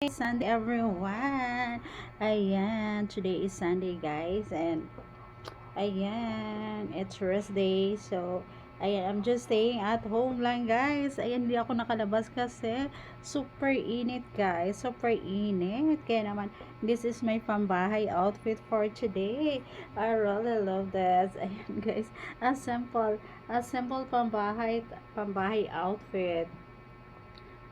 Sunday everyone. Ayan, today is Sunday guys, and ayan, it's rest day. So ayan, I'm just staying at home lang guys. Ayan, hindi ako nakalabas kasi super init guys, super init. Kaya naman, this is my pambahay outfit for today. I really love this. Ayan guys, a simple pambahay outfit.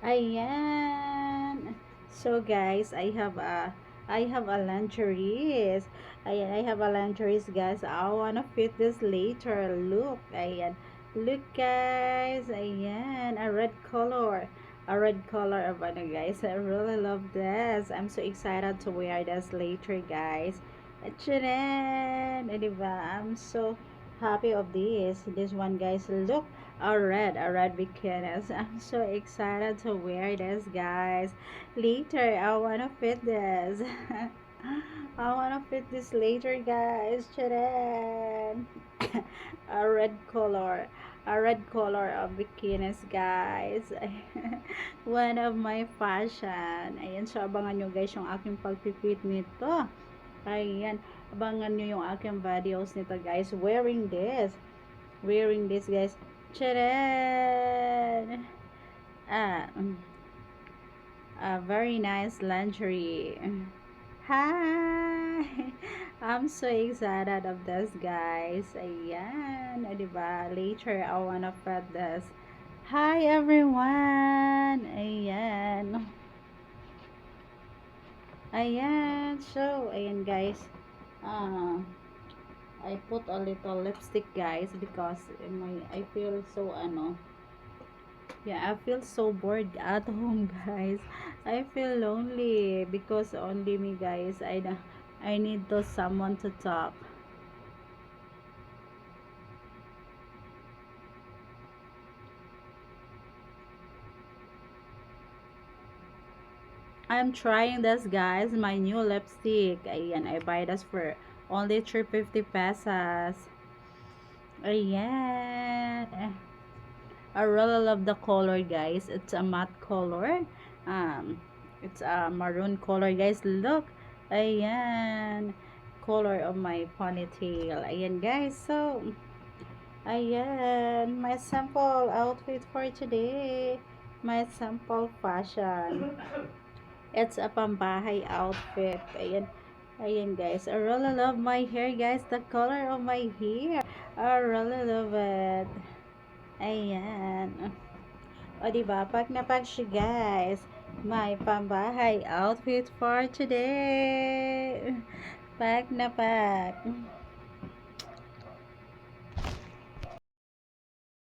Ayan. So guys, I have a lingeries. Ayan, I have a lingeries guys. I wanna fit this later. Look, ayan. Look guys, ayan, a red color. A red color of ano guys. I really love this. I'm so excited to wear this later guys. Charan! Diba? I'm so happy of this. This one guys, look, a red bikinis. I'm so excited to wear this guys. Later, I wanna fit this. I wanna fit this later guys. Charan! a red color. A red color of bikinis guys. One of my fashion. Ayan, so abangan nyo guys yung aking pagpipit nito. Ayan, abangan nyo yung aking videos nito guys. Wearing this guys. Charan! Ah, very nice lingerie. Hi! I'm so excited of this guys. Ayan, diba? Later, I wanna put this. Hi everyone! Ayan. Ayan. So, ayan guys. Ah, I put a little lipstick guys because I feel so yeah, I feel so bored at home guys. I feel lonely because only me guys. I need to someone to talk. I'm trying this guys, my new lipstick. Ayan, I buy this for only 350 pesos. Ayan. I really love the color guys. It's a matte color. Um, it's a maroon color guys. Look. Ayan. Color of my ponytail. Ayan guys. So, ayan. My sample outfit for today. My sample fashion. It's a pambahay outfit. Ayan. Ayan guys. I really love my hair guys. The color of my hair. I really love it. Ayan. O, diba? Pag na pag siya, guys. May pambahay outfit for today. Pag na pag.